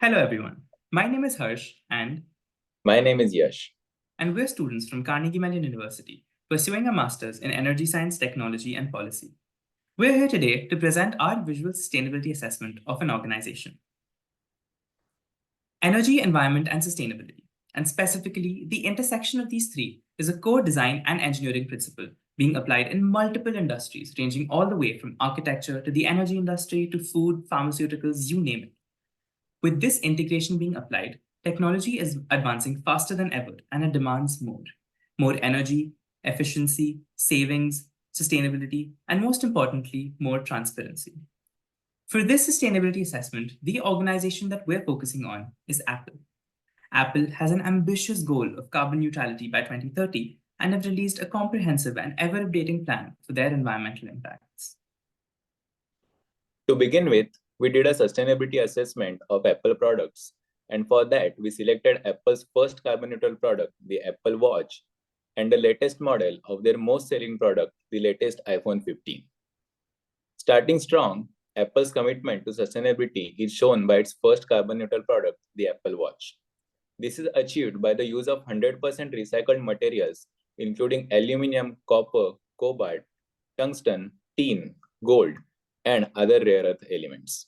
Hello, everyone. My name is Harsh, My name is Yash. and we're students from Carnegie Mellon University pursuing a master's in energy science, technology, and policy. We're here today to present our visual sustainability assessment of an organization. Energy, environment, and sustainability, and specifically the intersection of these three, is a core design and engineering principle being applied in multiple industries, ranging all the way from architecture to the energy industry to food, pharmaceuticals, you name it. With this integration being applied, technology is advancing faster than ever and it demands more. More energy, efficiency, savings, sustainability, and most importantly, more transparency. For this sustainability assessment, the organization that we're focusing on is Apple. Apple has an ambitious goal of carbon neutrality by 2030 and have released a comprehensive and ever updating plan for their environmental impacts. To begin with, we did a sustainability assessment of Apple products. And for that, we selected Apple's first carbon neutral product, the Apple Watch, and the latest model of their most selling product, the latest iPhone 15. Starting strong, Apple's commitment to sustainability is shown by its first carbon neutral product, the Apple Watch. This is achieved by the use of 100% recycled materials, including aluminum, copper, cobalt, tungsten, tin, gold, and other rare earth elements.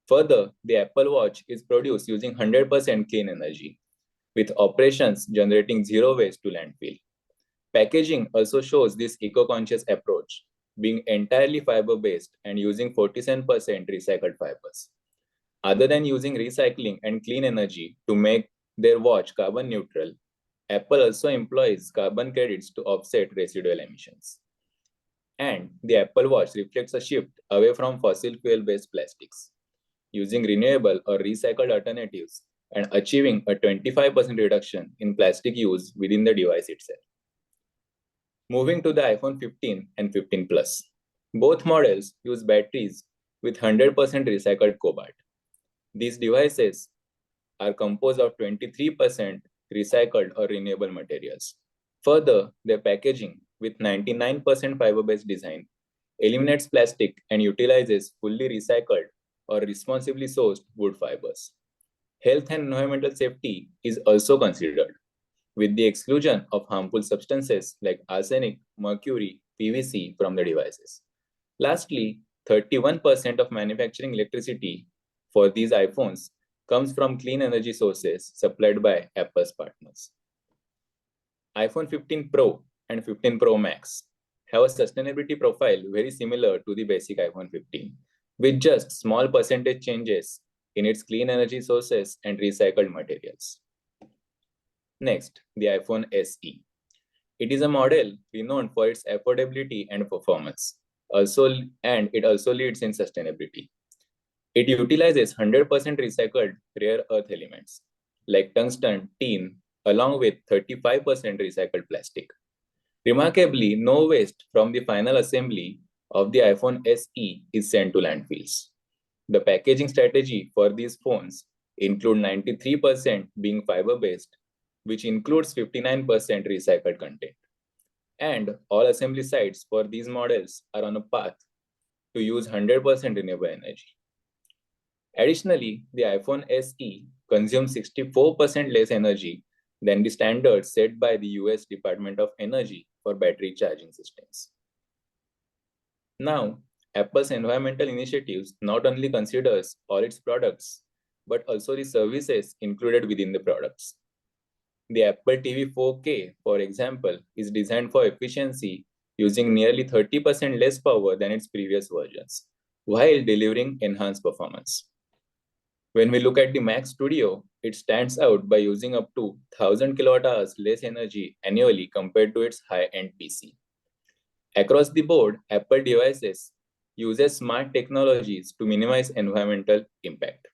Further, the Apple Watch is produced using 100% clean energy, with operations generating zero waste to landfill. Packaging also shows this eco-conscious approach, being entirely fiber-based and using 47% recycled fibers. Other than using recycling and clean energy to make their watch carbon neutral, Apple also employs carbon credits to offset residual emissions. And the Apple Watch reflects a shift away from fossil fuel-based plastics, using renewable or recycled alternatives and achieving a 25% reduction in plastic use within the device itself. Moving to the iPhone 15 and 15 Plus. Both models use batteries with 100% recycled cobalt. These devices are composed of 23% recycled or renewable materials. Further, their packaging with 99% fiber-based design eliminates plastic and utilizes fully recycled or responsibly sourced wood fibers. Health and environmental safety is also considered, with the exclusion of harmful substances like arsenic, mercury, PVC from the devices. Lastly, 31% of manufacturing electricity for these iPhones comes from clean energy sources supplied by Apple's partners. iPhone 15 Pro and 15 Pro Max have a sustainability profile very similar to the basic iPhone 15, with just small percentage changes in its clean energy sources and recycled materials. Next, the iPhone SE. It is a model renowned for its affordability and performance. And it also leads in sustainability. It utilizes 100% recycled rare earth elements like tungsten, tin, along with 35% recycled plastic. Remarkably, no waste from the final assembly of the iPhone SE is sent to landfills. The packaging strategy for these phones include 93% being fiber-based, which includes 59% recycled content. And all assembly sites for these models are on a path to use 100% renewable energy. Additionally, the iPhone SE consumes 64% less energy than the standards set by the US Department of Energy for battery charging systems. Now, Apple's environmental initiatives not only considers all its products, but also the services included within the products. The Apple TV 4K, for example, is designed for efficiency using nearly 30% less power than its previous versions, while delivering enhanced performance. When we look at the Mac Studio, it stands out by using up to 1000 kilowatt hours less energy annually compared to its high-end PC. Across the board, Apple devices uses smart technologies to minimize environmental impact.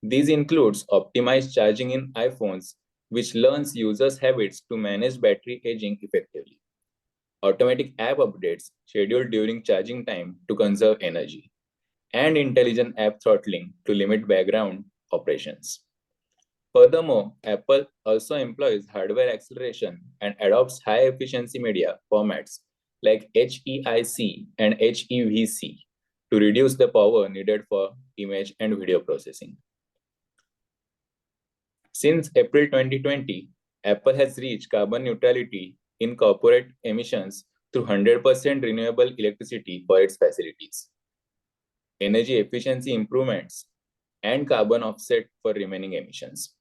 These includes optimized charging in iPhones, which learns users' habits to manage battery aging effectively. Automatic app updates scheduled during charging time to conserve energy, and intelligent app throttling to limit background operations. Furthermore, Apple also employs hardware acceleration and adopts high efficiency media formats like HEIC and HEVC to reduce the power needed for image and video processing. Since April 2020, Apple has reached carbon neutrality in corporate emissions through 100% renewable electricity for its facilities, energy efficiency improvements, and carbon offset for remaining emissions.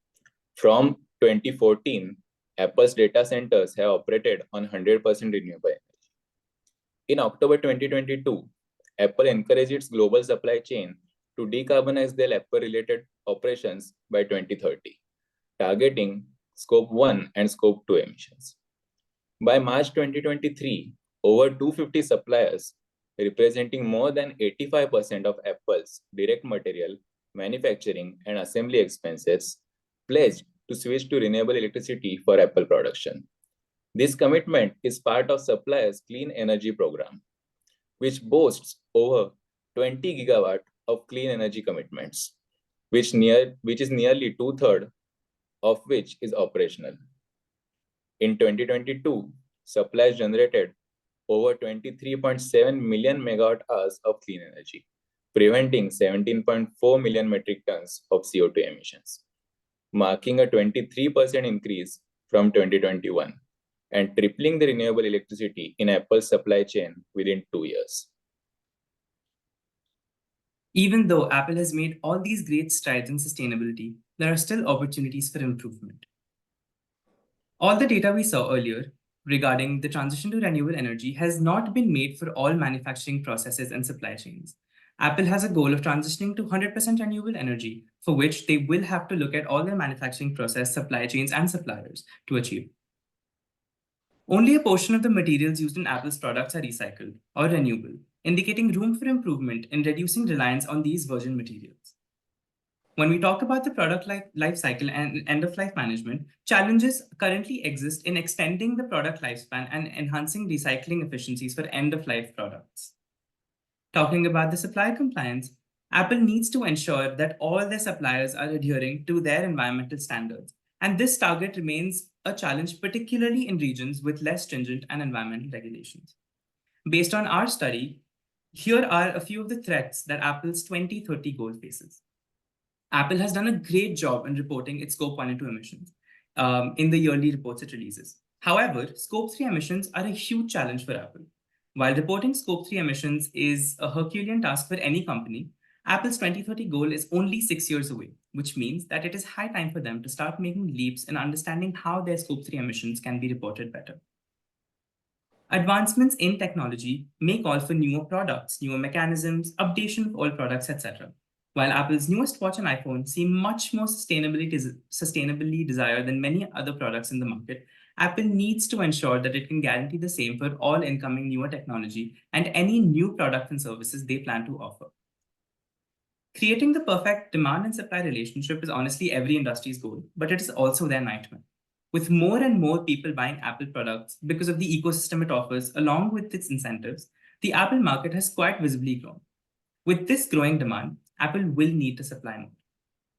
From 2014, Apple's data centers have operated on 100% renewable energy. In October 2022, Apple encouraged its global supply chain to decarbonize their Apple-related operations by 2030, targeting Scope 1 and Scope 2 emissions. By March 2023, over 250 suppliers, representing more than 85% of Apple's direct material, manufacturing, and assembly expenses, pledged to switch to renewable electricity for Apple production. This commitment is part of suppliers' clean energy program, which boasts over 20 gigawatt of clean energy commitments, which is nearly two-thirds of which is operational. In 2022, suppliers generated over 23.7 million megawatt hours of clean energy, preventing 17.4 million metric tons of CO2 emissions, marking a 23% increase from 2021 and tripling the renewable electricity in Apple's supply chain within 2 years. Even though Apple has made all these great strides in sustainability, there are still opportunities for improvement. All the data we saw earlier regarding the transition to renewable energy has not been made for all manufacturing processes and supply chains. Apple has a goal of transitioning to 100% renewable energy, for which they will have to look at all their manufacturing process, supply chains, and suppliers to achieve. Only a portion of the materials used in Apple's products are recycled or renewable, indicating room for improvement in reducing reliance on these virgin materials. When we talk about the product life cycle and end-of-life management, challenges currently exist in extending the product lifespan and enhancing recycling efficiencies for end-of-life products. Talking about the supplier compliance, Apple needs to ensure that all their suppliers are adhering to their environmental standards, and this target remains a challenge, particularly in regions with less stringent and environmental regulations. Based on our study, here are a few of the threats that Apple's 2030 goal faces. Apple has done a great job in reporting its Scope 1 and 2 emissions in the yearly reports it releases. However, Scope 3 emissions are a huge challenge for Apple. While reporting Scope 3 emissions is a Herculean task for any company, Apple's 2030 goal is only 6 years away, which means that it is high time for them to start making leaps in understanding how their Scope 3 emissions can be reported better. Advancements in technology may call for newer products, newer mechanisms, updation of old products, etc. While Apple's newest watch and iPhone seem much more sustainably desired than many other products in the market, Apple needs to ensure that it can guarantee the same for all incoming newer technology and any new products and services they plan to offer. Creating the perfect demand and supply relationship is honestly every industry's goal, but it is also their nightmare. With more and more people buying Apple products because of the ecosystem it offers, along with its incentives, the Apple market has quite visibly grown. With this growing demand, Apple will need to supply more.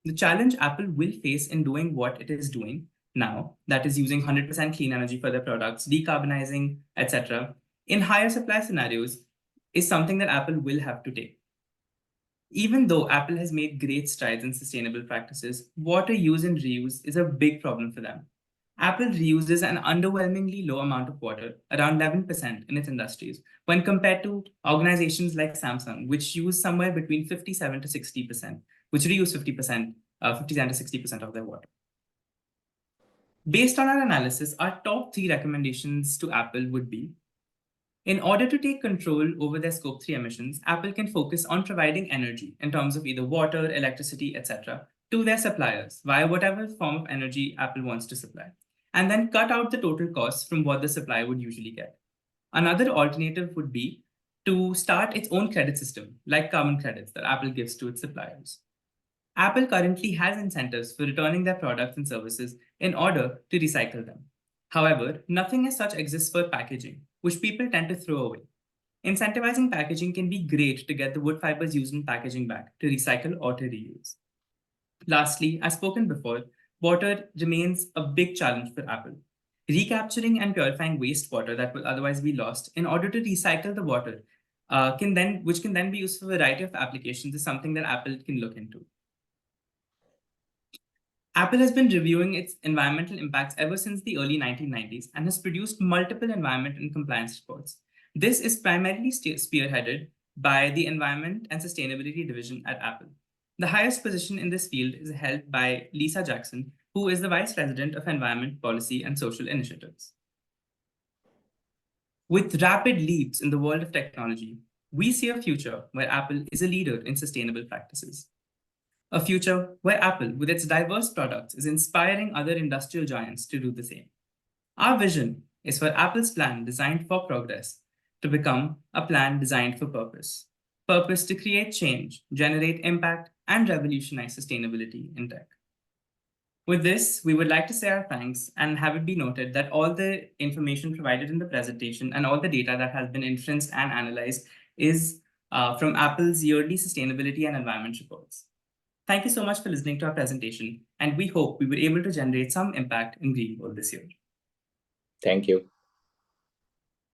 The challenge Apple will face in doing what it is doing now, that is using 100% clean energy for their products, decarbonizing, etc., in higher supply scenarios, is something that Apple will have to take. Even though Apple has made great strides in sustainable practices, water use and reuse is a big problem for them. Apple reuses an underwhelmingly low amount of water, around 11% in its industries, when compared to organizations like Samsung, which use somewhere between 57 to 60%, which reuse 57 to 60% of their water. Based on our analysis, our top 3 recommendations to Apple would be: in order to take control over their Scope 3 emissions, Apple can focus on providing energy in terms of either water, electricity, etc., to their suppliers via whatever form of energy Apple wants to supply, and then cut out the total costs from what the supplier would usually get. Another alternative would be to start its own credit system, like carbon credits that Apple gives to its suppliers. Apple currently has incentives for returning their products and services in order to recycle them. However, nothing as such exists for packaging, which people tend to throw away. Incentivizing packaging can be great to get the wood fibers used in packaging back to recycle or to reuse. Lastly, as spoken before, water remains a big challenge for Apple. Recapturing and purifying wastewater that will otherwise be lost in order to recycle the water, which can then be used for a variety of applications, is something that Apple can look into. Apple has been reviewing its environmental impacts ever since the early 1990s and has produced multiple environment and compliance reports. This is primarily spearheaded by the Environment and Sustainability Division at Apple. The highest position in this field is held by Lisa Jackson, who is the Vice President of Environment Policy and Social Initiatives. With rapid leaps in the world of technology, we see a future where Apple is a leader in sustainable practices. A future where Apple, with its diverse products, is inspiring other industrial giants to do the same. Our vision is for Apple's plan designed for progress to become a plan designed for purpose. Purpose to create change, generate impact, and revolutionize sustainability in tech. With this, we would like to say our thanks and have it be noted that all the information provided in the presentation and all the data that has been inferenced and analyzed is from Apple's yearly sustainability and environment reports. Thank you so much for listening to our presentation, and we hope we were able to generate some impact in green world this year. Thank you.